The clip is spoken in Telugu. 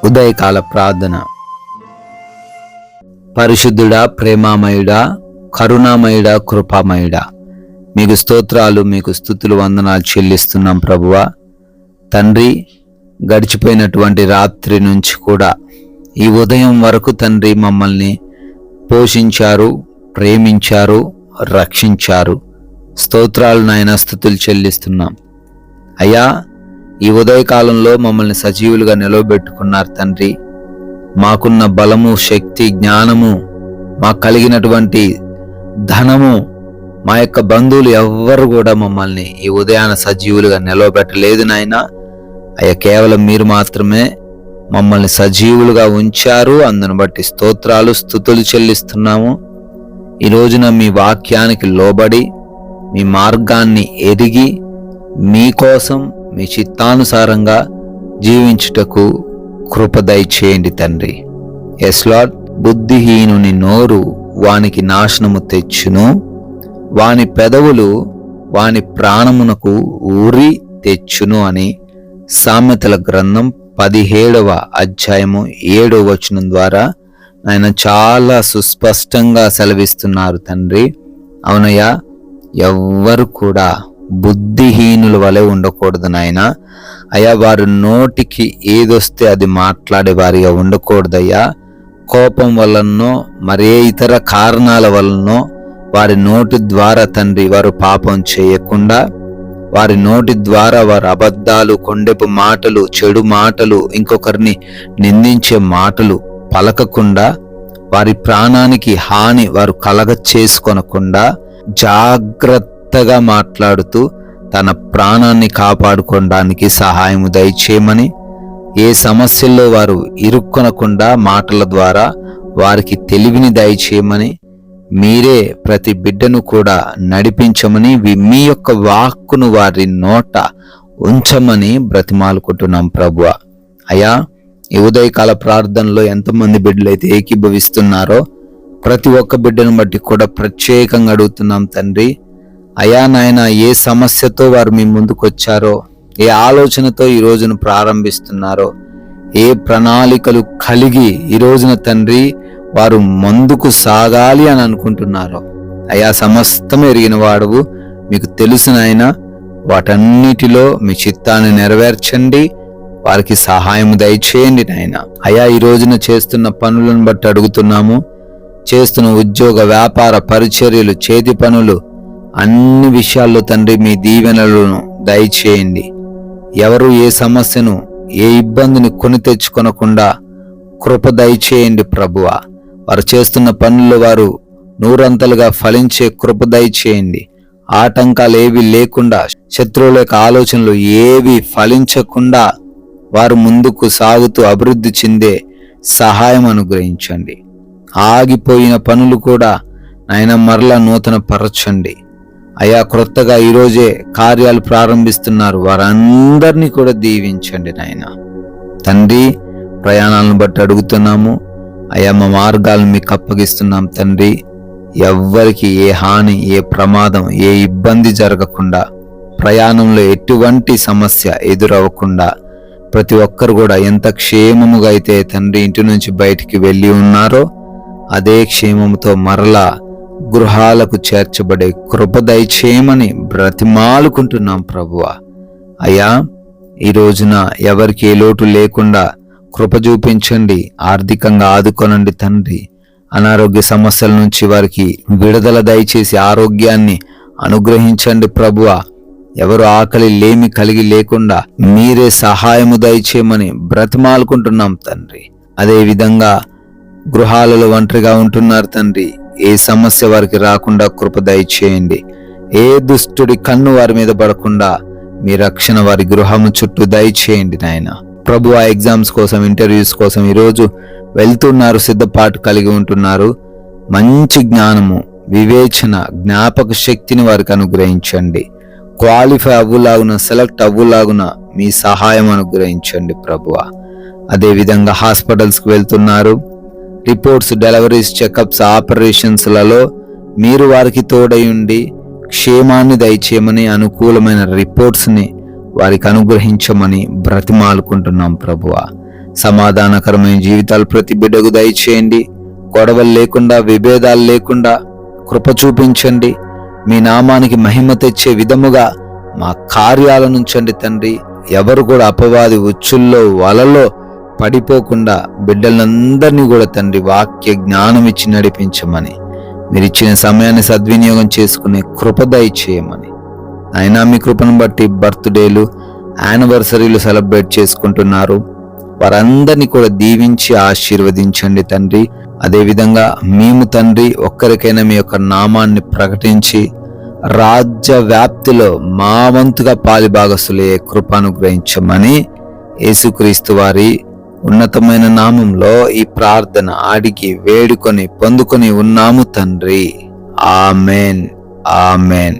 ఉదయకాల ప్రార్థన. పరిశుద్ధుడా, ప్రేమామయుడా, కరుణామయుడా, కృపామయుడా, మీకు స్తోత్రాలు, మీకు స్తుతులు, వందనాలు చెల్లిస్తున్నాం ప్రభువా. తండ్రి, గడిచిపోయినటువంటి రాత్రి నుంచి కూడా ఈ ఉదయం వరకు తండ్రి మమ్మల్ని పోషించారు, ప్రేమించారు, రక్షించారు. స్తోత్రాలు నాయన, స్తుతులు చెల్లిస్తున్నాం అయ్యా. ఈ ఉదయకాలంలో మమ్మల్ని సజీవులుగా నిలవబెట్టుకున్నారు తండ్రి. మాకున్న బలము, శక్తి, జ్ఞానము, మాకు కలిగినటువంటి ధనము, మా యొక్క బంధువులు ఎవ్వరు కూడా మమ్మల్ని ఈ ఉదయాన సజీవులుగా నిలవబెట్టలేదు నాయన. అయ్యా, కేవలం మీరు మాత్రమే మమ్మల్ని సజీవులుగా ఉంచారు. అందును బట్టి స్తోత్రాలు, స్తుతులు చెల్లిస్తున్నాము. ఈ రోజున మీ వాక్యానికి లోబడి, మీ మార్గాన్ని ఎరిగి, మీకోసం, మీ చిత్తానుసారంగా జీవించుటకు కృప దయచేయండి తండ్రి. Yes lord. బుద్ధిహీనుని నోరు వానికి నాశనము తెచ్చును, వాని పెదవులు వాని ప్రాణమునకు ఉరి తెచ్చును అని సామెతల గ్రంథం 17వ అధ్యాయము 7వ వచనం ద్వారా ఆయన చాలా సుస్పష్టంగా సెలవిస్తున్నారు తండ్రి. అవునయ్యా, ఎవ్వరు కూడా బుద్ధిహీనుల వలె ఉండకూడదు నాయన. అయ్యా, వారి నోటికి ఏదొస్తే అది మాట్లాడే వారిగా ఉండకూడదయ్యా. కోపం వలనో మరే ఇతర కారణాల వలనో వారి నోటి ద్వారా తండ్రి వారు పాపం చేయకుండా, వారి నోటి ద్వారా వారు అబద్ధాలు, కొండెపు మాటలు, చెడు మాటలు, ఇంకొకరిని నిందించే మాటలు పలకకుండా, వారి ప్రాణానికి హాని వారు కలగ చేసుకొనకుండా జాగ్రత్తగా మాట్లాడుతూ తన ప్రాణాన్ని కాపాడుకోవడానికి సహాయము దయచేయమని, ఏ సమస్యల్లో వారు ఇరుక్కొనకుండా మాటల ద్వారా వారికి తెలివిని దయచేయమని, మీరే ప్రతి బిడ్డను కూడా నడిపించమని, మీ యొక్క వాక్కును వారి నోట ఉంచమని బ్రతిమాలుకుంటున్నాం ప్రభువా. అయ్యా, ఈ ఉదయకాల ప్రార్థనలో ఎంతమంది బిడ్డలైతే ఏకీభవిస్తున్నారో ప్రతి ఒక్క బిడ్డను బట్టి కూడా ప్రత్యేకంగా అడుగుతున్నాం తండ్రి. అయా నాయన, ఏ సమస్యతో వారు మీ ముందుకు వచ్చారో, ఏ ఆలోచనతో ఈ రోజును ప్రారంభిస్తున్నారో, ఏ ప్రణాళికలు కలిగి ఈ రోజున తండ్రి వారు ముందుకు సాగాలి అని అనుకుంటున్నారో, అయా సమస్తం ఎరిగిన వాడువు, మీకు తెలుసు నాయన. వాటన్నిటిలో మీ చిత్తాన్ని నెరవేర్చండి, వారికి సహాయం దయచేయండి నాయన. అయా, ఈ రోజున చేస్తున్న పనులను బట్టి అడుగుతున్నాము. చేస్తున్న ఉద్యోగ, వ్యాపార, పరిచర్యలు, చేతి పనులు, అన్ని విషయాల్లో తండ్రి మీ దీవెనలను దయచేయండి. ఎవరు ఏ సమస్యను, ఏ ఇబ్బందిని కొని తెచ్చుకొనకుండా కృప దయచేయండి ప్రభువా. వారు చేస్తున్న పనుల్లో వారు నూరంతలుగా ఫలించే కృప దయచేయండి. ఆటంకాలు ఏవి లేకుండా, శత్రువుల యొక్క ఆలోచనలు ఏవి ఫలించకుండా వారు ముందుకు సాగుతూ అభివృద్ధి చెందే సహాయం అనుగ్రహించండి. ఆగిపోయిన పనులు కూడా నాయన మరలా నూతన పరచండి. అయా, క్రొత్తగా ఈరోజే కార్యాలు ప్రారంభిస్తున్నారు, వారందరినీ కూడా దీవించండి నాయన. తండ్రి, ప్రయాణాలను బట్టి అడుగుతున్నాము. అయా, మా మార్గాలను మీకు అప్పగిస్తున్నాం తండ్రి. ఎవ్వరికి ఏ హాని, ఏ ప్రమాదం, ఏ ఇబ్బంది జరగకుండా, ప్రయాణంలో ఎటువంటి సమస్య ఎదురవ్వకుండా ప్రతి ఒక్కరు కూడా ఎంత క్షేమముగా అయితే తండ్రి ఇంటి నుంచి బయటికి వెళ్ళి ఉన్నారో అదే క్షేమముతో మరలా గృహాలకు చేర్చబడే కృప దయచేయమని బ్రతిమాలుకుంటున్నాం ప్రభువా. అయ్యా, ఈ రోజున ఎవరికి ఏ లోటు లేకుండా కృప చూపించండి, ఆర్థికంగా ఆదుకొనండి తండ్రి. అనారోగ్య సమస్యల నుంచి వారికి విడుదల దయచేసి ఆరోగ్యాన్ని అనుగ్రహించండి ప్రభువా. ఎవరు ఆకలి లేమి కలిగి లేకుండా మీరే సహాయము దయచేయమని బ్రతిమాలుకుంటున్నాం తండ్రి. అదే విధంగా గృహాలలో ఒంటరిగా ఉంటున్నారు తండ్రి, ఏ సమస్య వారికి రాకుండా కృప దయచేయండి. ఏ దుష్టుడి కన్ను వారి మీద పడకుండా మీ రక్షణ వారి గృహము చుట్టూ దయచేయండి నాయన. ప్రభు, ఆ ఎగ్జామ్స్ కోసం, ఇంటర్వ్యూస్ కోసం ఈరోజు వెళ్తున్నారు, సిద్ధపాటు కలిగి ఉంటున్నారు. మంచి జ్ఞానము, వివేచన, జ్ఞాపక శక్తిని వారికి అనుగ్రహించండి. క్వాలిఫై అవ్వులాగున, సెలెక్ట్ అవ్వులాగున మీ సహాయం అనుగ్రహించండి ప్రభువా. అదేవిధంగా హాస్పిటల్స్కి వెళ్తున్నారు, రిపోర్ట్స్, డెలివరీస్, చెకప్స్, ఆపరేషన్స్లలో మీరు వారికి తోడై ఉండి క్షేమాన్ని దయచేయమని, అనుకూలమైన రిపోర్ట్స్ని వారికి అనుగ్రహించమని బ్రతిమాలుకుంటున్నాం ప్రభువా. సమాధానకరమైన జీవితాలు ప్రతి బిడ్డకు దయచేయండి. గొడవలు లేకుండా, విభేదాలు లేకుండా కృప చూపించండి. మీ నామానికి మహిమ తెచ్చే విధముగా మా కార్యాలను ఉంచండి తండ్రి. ఎవరు కూడా అపవాది ఉచ్చుల్లో వలలో పడిపోకుండా బిడ్డలందరినీ కూడా తండ్రి వాక్య జ్ఞానం ఇచ్చి నడిపించమని, మీరు ఇచ్చిన సమయాన్ని సద్వినియోగం చేసుకునే కృప దయచేయమని, అయినా మీ కృపను బట్టి బర్త్డేలు, యానివర్సరీలు సెలబ్రేట్ చేసుకుంటున్నారు, వారందరినీ కూడా దీవించి ఆశీర్వదించండి తండ్రి. అదేవిధంగా మేము తండ్రి ఒక్కరికైనా మీ యొక్క నామాన్ని ప్రకటించి రాజ్య వ్యాప్తిలో మా వంతుగా పాలిభాగస్తులయ్యే కృప అనుగ్రహించమని యేసుక్రీస్తు వారి ఉన్నతమైన నామంలో ఈ ప్రార్థన అడిగి వేడుకొని పొందుకొని ఉన్నాము తండ్రి. Amen, amen.